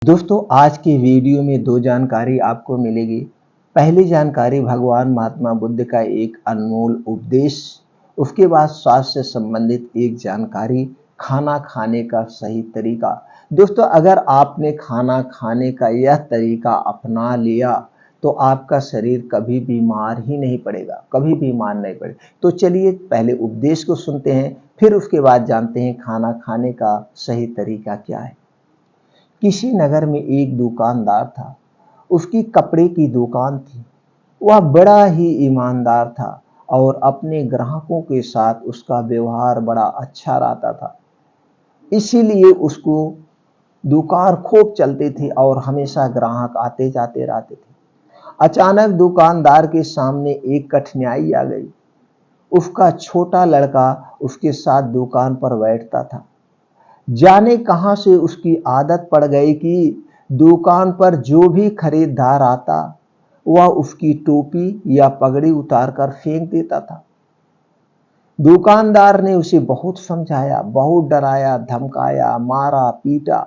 दोस्तों आज की वीडियो में दो जानकारी आपको मिलेगी। पहली जानकारी भगवान महात्मा बुद्ध का एक अनमोल उपदेश, उसके बाद स्वास्थ्य से संबंधित एक जानकारी, खाना खाने का सही तरीका। दोस्तों अगर आपने खाना खाने का यह तरीका अपना लिया तो आपका शरीर कभी बीमार ही नहीं पड़ेगा, कभी बीमार नहीं पड़ेगा। तो चलिए पहले उपदेश को सुनते हैं, फिर उसके बाद जानते हैं खाना खाने का सही तरीका क्या है। किसी नगर में एक दुकानदार था। उसकी कपड़े की दुकान थी। वह बड़ा ही ईमानदार था और अपने ग्राहकों के साथ उसका व्यवहार बड़ा अच्छा रहता था। इसीलिए उसको दुकान खूब चलती थी और हमेशा ग्राहक आते जाते रहते थे। अचानक दुकानदार के सामने एक कठिनाई आ गई। उसका छोटा लड़का उसके साथ दुकान पर बैठता था। जाने कहां से उसकी आदत पड़ गई कि दुकान पर जो भी खरीदार आता वह उसकी टोपी या पगड़ी उतारकर फेंक देता था। दुकानदार ने उसे बहुत समझाया, बहुत डराया, धमकाया, मारा, पीटा,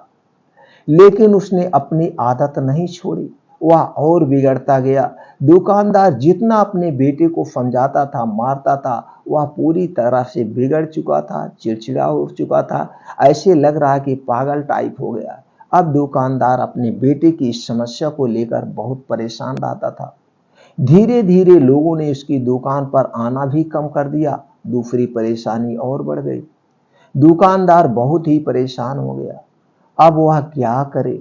लेकिन उसने अपनी आदत नहीं छोड़ी। वह और बिगड़ता गया। दुकानदार जितना अपने बेटे को समझाता था, मारता था, वह पूरी तरह से बिगड़ चुका था, चिड़चिड़ा हो चुका था। ऐसे लग रहा कि पागल टाइप हो गया। अब दुकानदार अपने बेटे की इस समस्या को लेकर बहुत परेशान रहता था। धीरे धीरे लोगों ने उसकी दुकान पर आना भी कम कर दिया। दूसरी परेशानी और बढ़ गई। दुकानदार बहुत ही परेशान हो गया। अब वह क्या करे।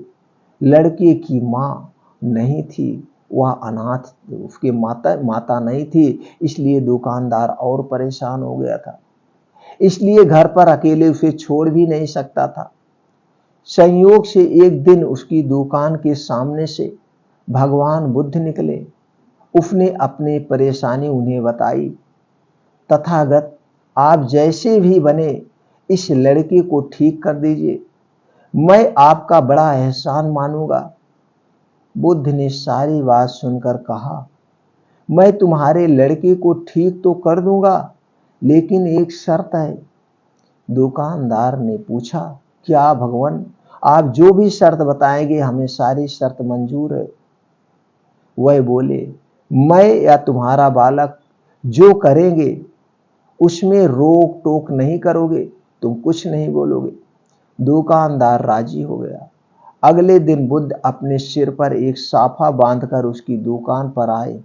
लड़के की माँ नहीं थी, वह अनाथ, उसके माता नहीं थी। इसलिए दुकानदार और परेशान हो गया था। इसलिए घर पर अकेले उसे छोड़ भी नहीं सकता था। संयोग से एक दिन उसकी दुकान के सामने से भगवान बुद्ध निकले। उसने अपनी परेशानी उन्हें बताई। तथागत, आप जैसे भी बने इस लड़के को ठीक कर दीजिए, मैं आपका बड़ा एहसान मानूंगा। बुद्ध ने सारी बात सुनकर कहा, मैं तुम्हारे लड़के को ठीक तो कर दूंगा, लेकिन एक शर्त है। दुकानदार ने पूछा, क्या भगवान? आप जो भी शर्त बताएंगे हमें सारी शर्त मंजूर है। वह बोले, मैं या तुम्हारा बालक जो करेंगे उसमें रोक टोक नहीं करोगे, तुम कुछ नहीं बोलोगे। दुकानदार राजी हो गया। अगले दिन बुद्ध अपने सिर पर एक साफा बांधकर उसकी दुकान पर आए।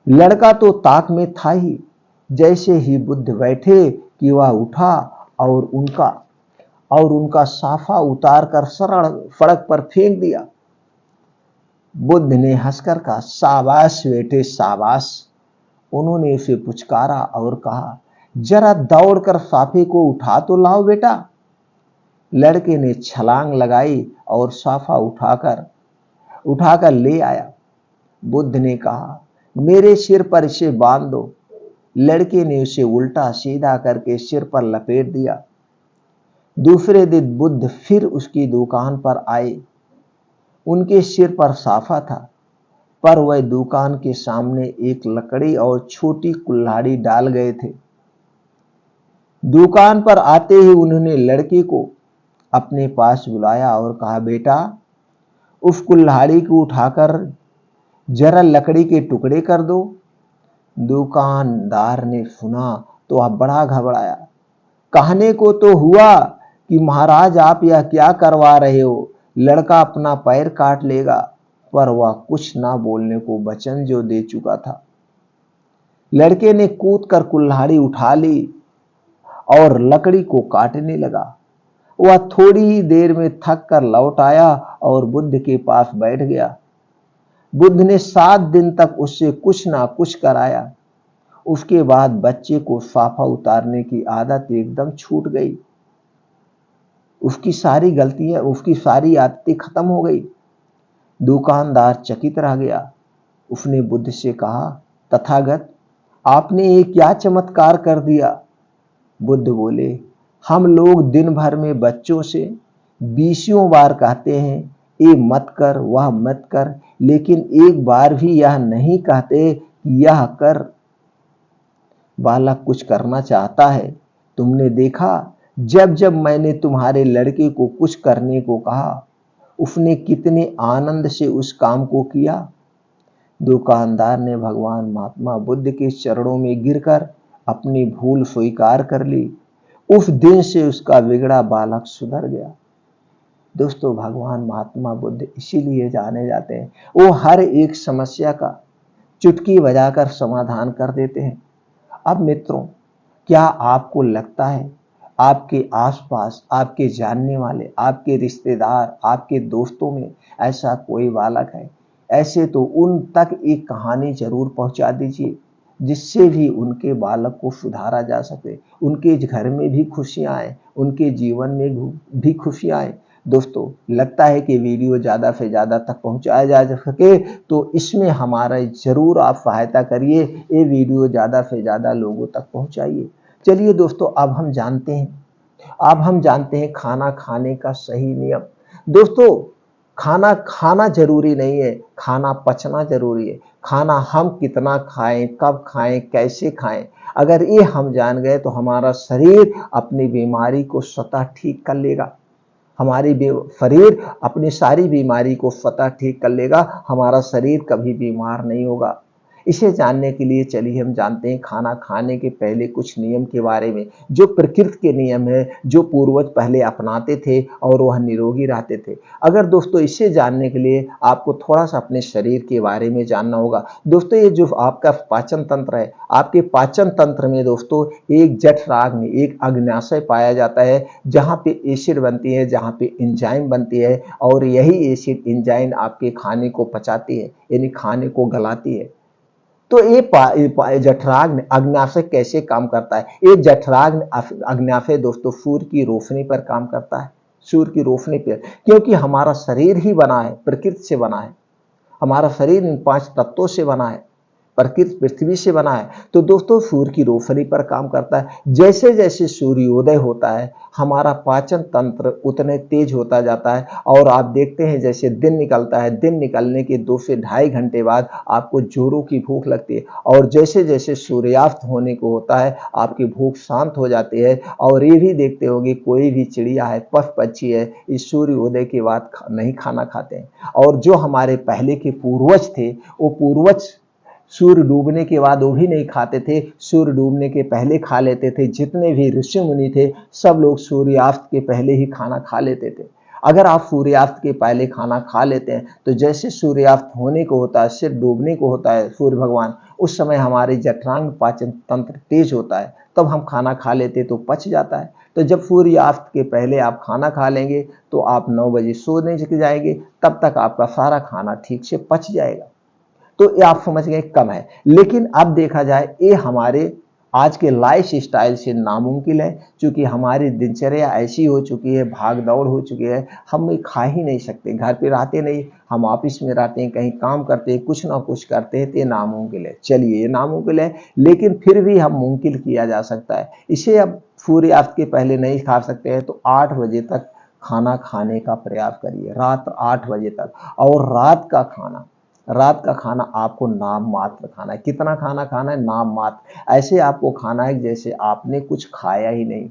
लड़का तो ताक में था ही। जैसे ही बुद्ध बैठे कि वह उठा और उनका साफा उतारकर सड़क पर फेंक दिया। बुद्ध ने हंसकर कहा, शाबाश बेटे शाबाश। उन्होंने उसे पुचकारा और कहा, जरा दौड़कर साफे को उठा तो लाओ बेटा। लड़के ने छलांग लगाई और साफा उठाकर ले आया। बुद्ध ने कहा, मेरे सिर पर इसे बांध दो। लड़के ने उसे उल्टा सीधा करके सिर पर लपेट दिया। दूसरे दिन बुद्ध फिर उसकी दुकान पर आए। उनके सिर पर साफा था, पर वह दुकान के सामने एक लकड़ी और छोटी कुल्हाड़ी डाल गए थे। दुकान पर आते ही उन्होंने लड़के को अपने पास बुलाया और कहा, बेटा उस कुल्हाड़ी को उठाकर जरा लकड़ी के टुकड़े कर दो। दुकानदार ने सुना तो वह बड़ा घबराया। कहने को तो हुआ कि महाराज आप यह क्या करवा रहे हो, लड़का अपना पैर काट लेगा, पर वह कुछ ना बोलने को वचन जो दे चुका था। लड़के ने कूदकर कुल्हाड़ी उठा ली और लकड़ी को काटने लगा। वह थोड़ी ही देर में थक कर लौट आया और बुद्ध के पास बैठ गया। बुद्ध ने 7 दिन तक उससे कुछ ना कुछ कराया। उसके बाद बच्चे को साफा उतारने की आदत एकदम छूट गई। उसकी सारी आदतें खत्म हो गई। दुकानदार चकित रह गया। उसने बुद्ध से कहा, तथागत आपने ये क्या चमत्कार कर दिया? बुद्ध बोले, हम लोग दिन भर में बच्चों से 20 बार कहते हैं ये मत कर, वह मत कर, लेकिन एक बार भी यह नहीं कहते कि यह कर। बालक कुछ करना चाहता है। तुमने देखा, जब जब मैंने तुम्हारे लड़के को कुछ करने को कहा उसने कितने आनंद से उस काम को किया। दुकानदार ने भगवान महात्मा बुद्ध के चरणों में गिरकर अपनी भूल स्वीकार कर ली। उस दिन से उसका बिगड़ा बालक सुधर गया। दोस्तों, भगवान महात्मा बुद्ध इसीलिए जाने जाते हैं, वो हर एक समस्या का चुटकी बजाकर समाधान कर देते हैं। अब मित्रों, क्या आपको लगता है आपके आसपास, आपके जानने वाले, आपके रिश्तेदार, आपके दोस्तों में ऐसा कोई बालक है? ऐसे तो उन तक एक कहानी जरूर पहुंचा दीजिए, जिससे भी उनके बालक को सुधारा जा सके, उनके घर में भी खुशियां आए, उनके जीवन में भी खुशियां आए। दोस्तों, लगता है कि वीडियो ज़्यादा से ज़्यादा तक पहुंचाया जा सके, तो इसमें हमारा ज़रूर आप सहायता करिए, ये वीडियो ज़्यादा से ज़्यादा लोगों तक पहुंचाइए। चलिए दोस्तों, अब हम जानते हैं खाना खाने का सही नियम। दोस्तों, खाना खाना जरूरी नहीं है, खाना पचना जरूरी है। खाना हम कितना खाएं, कब खाएं, कैसे खाएं, अगर ये हम जान गए तो हमारा शरीर अपनी बीमारी को स्वतः ठीक कर लेगा। शरीर अपनी सारी बीमारी को स्वतः ठीक कर लेगा। हमारा शरीर कभी बीमार नहीं होगा। इसे जानने के लिए चलिए हम जानते हैं खाना खाने के पहले कुछ नियम के बारे में, जो प्रकृति के नियम है, जो पूर्वज पहले अपनाते थे और वह निरोगी रहते थे। अगर दोस्तों, इसे जानने के लिए आपको थोड़ा सा अपने शरीर के बारे में जानना होगा। दोस्तों, ये जो आपका पाचन तंत्र है, आपके पाचन तंत्र में दोस्तों एक जठराग्नि, एक अग्न्याशय पाया जाता है, जहाँ पे एसिड बनती है, जहाँ पे एंजाइम बनती है, और यही एसिड एंजाइम आपके खाने को पचाती है, यानी खाने को गलाती है। तो ये जठराग्नि अग्न्याशय कैसे काम करता है? ये जठराग्नि अग्न्याशय दोस्तों सूर्य की रोशनी पर काम करता है, सूर्य की रोशनी पर, क्योंकि हमारा शरीर ही बना है, प्रकृति से बना है। हमारा शरीर इन 5 तत्वों से बना है, प्रकृति पृथ्वी से बना है। तो दोस्तों, सूर्य की रोशनी पर काम करता है। जैसे जैसे सूर्योदय होता है, हमारा पाचन तंत्र उतने तेज होता जाता है, और आप देखते हैं जैसे दिन निकलता है, दिन निकलने के 2 से ढाई घंटे बाद आपको जोरों की भूख लगती है, और जैसे जैसे सूर्यास्त होने को होता है आपकी भूख शांत हो जाती है। और ये भी देखते होंगे, कोई भी चिड़िया है, पशु पक्षी है, इस सूर्योदय के बाद नहीं खाना खाते हैं। और जो हमारे पहले के पूर्वज थे, वो पूर्वज सूर्य डूबने के बाद वो भी नहीं खाते थे, सूर्य डूबने के पहले खा लेते थे। जितने भी ऋषि मुनि थे, सब लोग सूर्यास्त के पहले ही खाना खा लेते थे। अगर आप सूर्यास्त के पहले खाना खा लेते हैं, तो जैसे सूर्यास्त होने को होता है, सिर डूबने को होता है सूर्य भगवान, उस समय हमारे जठरांग पाचन तंत्र तेज होता है, तब हम खाना खा लेते तो पच जाता है। तो जब सूर्यास्त के पहले आप खाना खा लेंगे, तो आप 9 बजे सोने जाएंगे, तब तक आपका सारा खाना ठीक से पच जाएगा। तो ये आप समझ गए कम है। लेकिन अब देखा जाए, ये हमारे आज के लाइफ स्टाइल से नामुमकिन है, क्योंकि हमारी दिनचर्या ऐसी हो चुकी है, भाग दौड़ हो चुकी है, हम खा ही नहीं सकते, घर पे रहते नहीं, हम ऑफिस में रहते हैं, कहीं काम करते हैं, कुछ ना कुछ करते हैं, तो ये नामुमकिन है। चलिए, ये नामुमकिन है, लेकिन फिर भी हम मुमकिन किया जा सकता है इसे। अब सूर्यास्त के पहले नहीं खा सकते हैं, तो 8 बजे तक खाना खाने का प्रयास करिए, रात 8 बजे तक। और रात का खाना आपको नाम मात्र खाना है। कितना खाना खाना है? नाम मात्र। ऐसे आपको खाना है जैसे आपने कुछ खाया ही नहीं।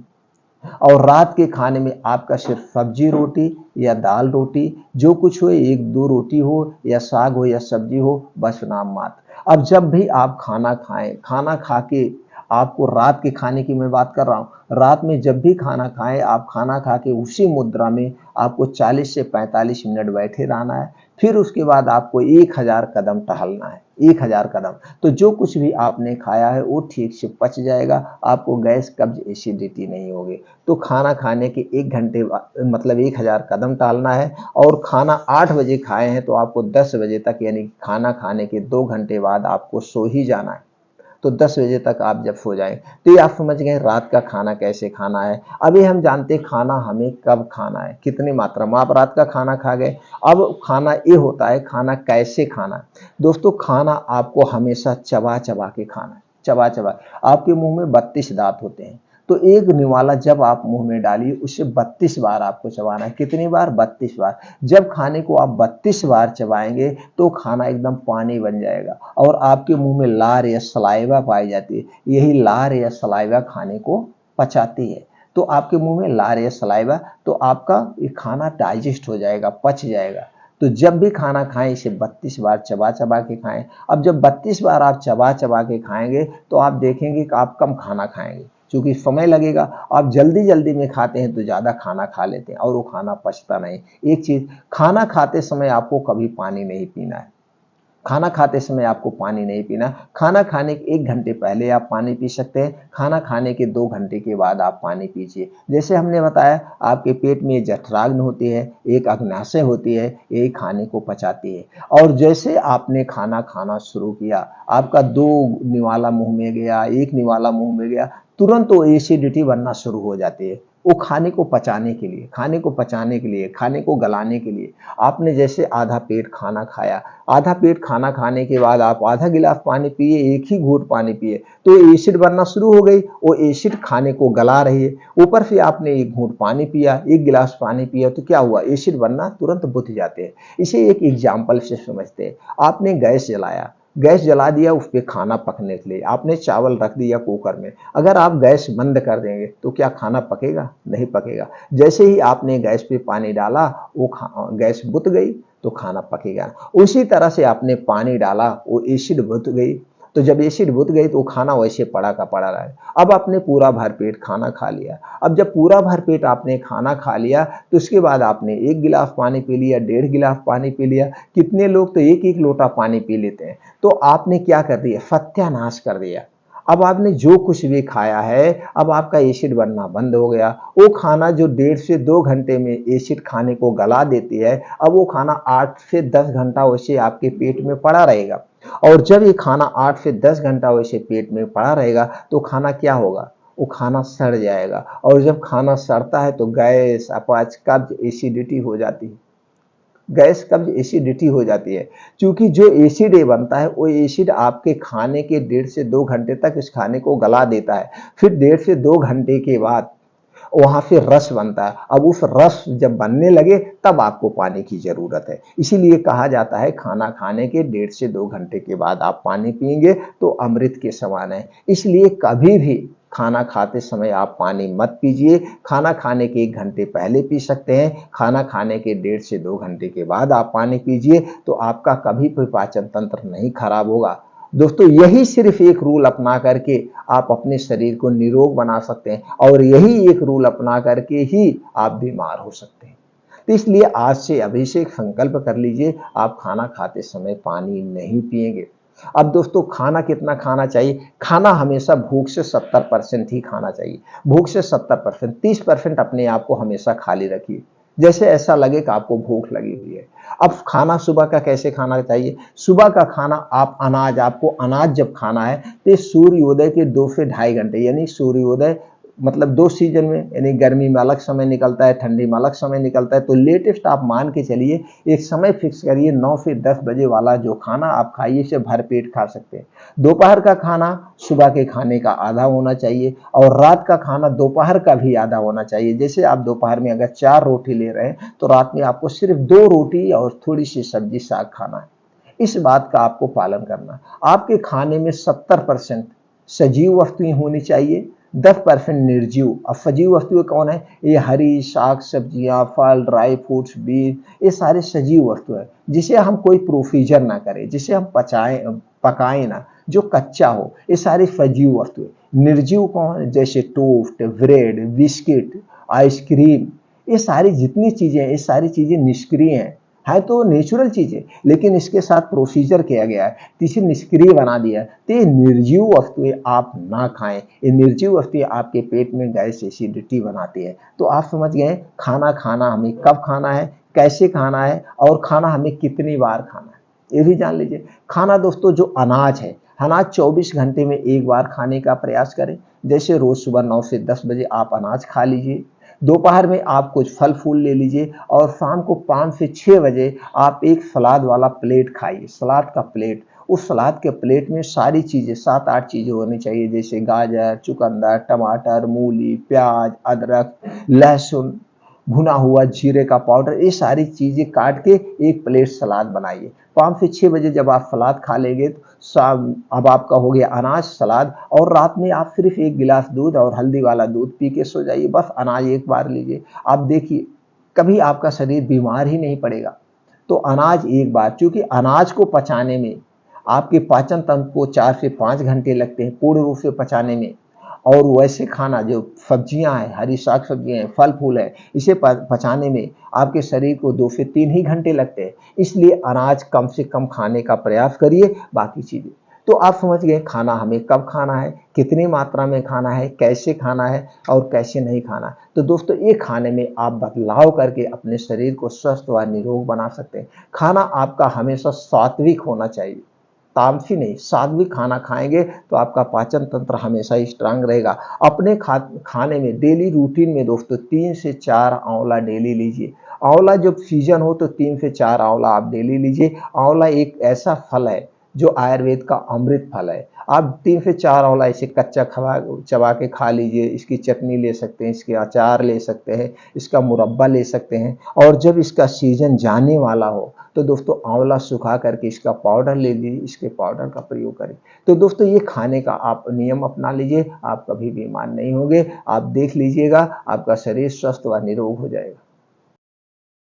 और रात के खाने में आपका सिर्फ सब्जी रोटी या दाल रोटी, जो कुछ हो, 1-2 रोटी हो या साग हो या सब्जी हो, बस नाम मात्र। अब जब भी आप खाना खाएं, खाना खा के, आपको रात के खाने की मैं बात कर रहा हूं, रात में जब भी खाना खाएं, आप खाना खा के उसी मुद्रा में आपको 40 से 45 मिनट बैठे रहना है। फिर उसके बाद आपको 1000 कदम टहलना है, 1000 कदम। तो जो कुछ भी आपने खाया है वो ठीक से पच जाएगा, आपको गैस कब्ज एसिडिटी नहीं होगी। तो खाना खाने के 1 घंटे मतलब 1000 कदम टहलना है। और खाना 8 बजे खाए हैं, तो आपको 10 बजे तक, यानी खाना खाने के 2 घंटे बाद आपको सो ही जाना है। तो 10 बजे तक आप जब सो जाएं, तो ये आप समझ गए रात का खाना कैसे खाना है। अभी हम जानते हैं खाना हमें कब खाना है, कितनी मात्रा में। आप रात का खाना खा गए, अब खाना ये होता है खाना कैसे खाना है। दोस्तों, खाना आपको हमेशा चबा चबा के खाना है, चबा चबा। आपके मुंह में 32 दांत होते हैं, तो एक निवाला जब आप मुंह में डालिए, उसे 32 बार आपको चबाना है। कितनी बार? 32 बार। जब खाने को आप 32 बार चबाएंगे, तो खाना एकदम पानी बन जाएगा, और आपके मुंह में लार या सलाइवा पाई जाती है। यही लार या सलाइवा खाने को पचाती है। तो आपके मुंह में लार या सलाइवा, तो आपका ये खाना डाइजेस्ट हो जाएगा, पच जाएगा। तो जब भी खाना खाएं इसे 32 बार चबा चबा के खाएं। अब जब 32 बार आप चबा चबा के खाएंगे तो आप देखेंगे कि आप कम खाना खाएंगे, क्योंकि समय लगेगा। आप जल्दी जल्दी में खाते हैं तो ज़्यादा खाना खा लेते हैं और वो खाना पचता नहीं। एक चीज़, खाना खाते समय आपको कभी पानी नहीं पीना है। खाना खाते समय आपको पानी नहीं पीना। खाना खाने के 1 घंटे पहले आप पानी पी सकते हैं, खाना खाने के 2 घंटे के बाद आप पानी पीजिए। जैसे हमने बताया, आपके पेट में जठराग्नि होती है, एक अग्न्याशय होती है, यही खाने को पचाती है। और जैसे आपने खाना खाना शुरू किया, आपका 2 निवाला मुँह में गया, 1 निवाला मुँह में गया, तुरंत वो एसिडिटी बनना शुरू हो जाती है। वो खाने को पचाने के लिए, खाने को पचाने के लिए, खाने को गलाने के लिए आपने जैसे आधा पेट खाना खाया, आधा पेट खाना खाने के बाद आप आधा गिलास पानी पिए, एक ही घूंट पानी पिए, तो एसिड बनना शुरू हो गई। वो एसिड खाने को गला रही है। ऊपर से आपने एक घूंट पानी पिया, एक गिलास पानी पिया, तो क्या हुआ, एसिड बनना तुरंत बुझ जाते हैं। इसे एक एग्जाम्पल से समझते हैं। आपने गैस जलाया, गैस जला दिया उस पे खाना पकने के लिए, आपने चावल रख दिया कुकर में। अगर आप गैस बंद कर देंगे तो क्या खाना पकेगा? नहीं पकेगा। जैसे ही आपने गैस पे पानी डाला, वो गैस बुझ गई तो खाना पकेगा। उसी तरह से आपने पानी डाला, वो एसिड बुझ गई, तो जब एसिड बुझ गई तो खाना वैसे पड़ा का पड़ा रहा है। अब आपने पूरा भरपेट खाना खा लिया। अब जब पूरा भरपेट आपने खाना खा लिया तो उसके बाद आपने 1 गिलास पानी पी लिया, 1.5 गिलास पानी पी लिया। कितने लोग तो 1-1 लोटा पानी पी लेते हैं। तो आपने क्या कर दिया, सत्यानाश कर दिया। अब आपने जो कुछ भी खाया है, अब आपका एसिड बनना बंद हो गया। वो खाना जो 1.5 से 2 घंटे में एसिड खाने को गला देती है, अब वो खाना 8 से 10 घंटा वैसे आपके पेट में पड़ा रहेगा। और जब ये खाना 8 से 10 घंटा वैसे पेट में पड़ा रहेगा तो खाना क्या होगा, वो खाना सड़ जाएगा। और जब खाना सड़ता है तो गैस, अपच, कब्ज, एसिडिटी हो जाती है। गैस, कब्ज, एसिडिटी हो जाती है। क्योंकि जो एसिड ये बनता है, वो एसिड आपके खाने के 1.5 से 2 घंटे तक इस खाने को गला देता है। फिर 1.5 से 2 घंटे के बाद वहां से रस बनता है। अब उस रस जब बनने लगे तब आपको पानी की जरूरत है। इसीलिए कहा जाता है खाना खाने के 1.5 से 2 घंटे के बाद आप पानी पिएंगे तो अमृत के समान है। इसलिए कभी भी खाना खाते समय आप पानी मत पीजिए। खाना खाने के 1 घंटे पहले पी सकते हैं, खाना खाने के 1.5 से 2 घंटे के बाद आप पानी पीजिए, तो आपका कभी भी पाचन तंत्र नहीं खराब होगा। दोस्तों, यही सिर्फ एक रूल अपना करके आप अपने शरीर को निरोग बना सकते हैं, और यही एक रूल अपना करके ही आप बीमार हो सकते हैं। तो इसलिए आज से अभी से एक संकल्प कर लीजिए, आप खाना खाते समय पानी नहीं पिएंगे। अब दोस्तों, खाना कितना खाना चाहिए? खाना हमेशा भूख से 70% ही खाना चाहिए। भूख से 70%, 30% अपने आप को हमेशा खाली रखिए। जैसे ऐसा लगे कि आपको भूख लगी हुई है। अब खाना सुबह का कैसे खाना चाहिए? सुबह का खाना आप आपको अनाज जब खाना है तो सूर्योदय के 2 से ढाई घंटे, यानी सूर्योदय मतलब 2 सीजन में, यानी गर्मी में अलग समय निकलता है, ठंडी में अलग समय निकलता है। तो लेटेस्ट आप मान के चलिए, एक समय फिक्स करिए, 9 से 10 बजे वाला जो खाना आप खाइए, इसे भर पेट खा सकते हैं। दोपहर का खाना सुबह के खाने का आधा होना चाहिए, और रात का खाना दोपहर का भी आधा होना चाहिए। जैसे आप दोपहर में अगर 4 रोटी ले रहे हैं तो रात में आपको सिर्फ 2 रोटी और थोड़ी सी सब्जी साग खाना है। इस बात का आपको पालन करना। आपके खाने में 70% सजीव वस्तुएं होनी चाहिए, 10% निर्जीव। अब सजीव वस्तुएं कौन है? ये हरी साग सब्जियां, फल, ड्राई फ्रूट्स, बीज, ये सारे सजीव वस्तु है, जिसे हम कोई प्रोसीजर ना करें, जिसे हम पकाएं ना, जो कच्चा हो। ये सारी सजीव वस्तुएं। निर्जीव कौन है? जैसे टोस्ट, ब्रेड, बिस्किट, आइसक्रीम, ये सारी जितनी चीजें, ये सारी चीजें निष्क्रिय हैं। है तो नेचुरल चीजें, लेकिन इसके साथ प्रोसीजर किया गया है, तो इसे निष्क्रिय बना दिया है। तो ये निर्जीव वस्तुएं आप ना खाएं। ये निर्जीव वस्तुएं आपके पेट में गैस, एसिडिटी बनाती है। तो आप समझ गए, खाना खाना हमें कब खाना है, कैसे खाना है, और खाना हमें कितनी बार खाना है, ये भी जान लीजिए। खाना दोस्तों, जो अनाज है, अनाज 24 घंटे में एक बार खाने का प्रयास करें। जैसे रोज सुबह 9 से 10 बजे आप अनाज खा लीजिए, दोपहर में आप कुछ फल फूल ले लीजिए, और शाम को 5 से 6 बजे आप एक सलाद वाला प्लेट खाइए। सलाद का प्लेट, उस सलाद के प्लेट में सारी चीज़ें, 7-8 चीज़ें होनी चाहिए, जैसे गाजर, चुकंदर, टमाटर, मूली, प्याज, अदरक, लहसुन, भुना हुआ जीरे का पाउडर, ये सारी चीज़ें काट के एक प्लेट सलाद बनाइए। 5 से 6 बजे जब आप सलाद खा लेंगे तो शाम अब आपका हो गया अनाज सलाद, और रात में आप सिर्फ 1 गिलास दूध और हल्दी वाला दूध पी के सो जाइए। बस अनाज एक बार लीजिए, आप देखिए कभी आपका शरीर बीमार ही नहीं पड़ेगा। तो अनाज एक बार, क्योंकि अनाज को पचाने में आपके पाचन तंत्र को 4 से 5 घंटे लगते हैं पूर्ण रूप से पचाने में, और वैसे खाना जो सब्जियां हैं, हरी साग सब्जियां हैं, फल फूल है, इसे पचाने में आपके शरीर को 2 से 3 ही घंटे लगते हैं। इसलिए अनाज कम से कम खाने का प्रयास करिए। बाकी चीजें तो आप समझ गए खाना हमें कब खाना है, कितनी मात्रा में खाना है, कैसे खाना है और कैसे नहीं खाना है। तो दोस्तों ये खाने में आप बदलाव करके अपने शरीर को स्वस्थ व निरोग बना सकते हैं। खाना आपका हमेशा सात्विक होना चाहिए, तामसी नहीं, सात्विक खाना खाएंगे तो आपका पाचन तंत्र हमेशा स्ट्रांग रहेगा। अपने खाने में डेली रूटीन में दोस्तों 3 से 4 आंवला डेली लीजिए। आंवला जब सीजन हो तो 3 से 4 आंवला आप डेली लीजिए। आंवला एक ऐसा फल है जो आयुर्वेद का अमृत फल है। आप 3 से 4 आंवला ऐसे कच्चा खवा चबा के खा लीजिए। इसकी चटनी ले सकते हैं, इसके अचार ले सकते हैं, इसका मुरब्बा ले सकते हैं। और जब इसका सीजन जाने वाला हो तो दोस्तों आंवला सुखा करके इसका पाउडर ले लीजिए, इसके पाउडर का प्रयोग करें। तो दोस्तों ये खाने का आप नियम अपना लीजिए, आप कभी बीमार नहीं होंगे। आप देख लीजिएगा आपका शरीर स्वस्थ व निरोग हो जाएगा।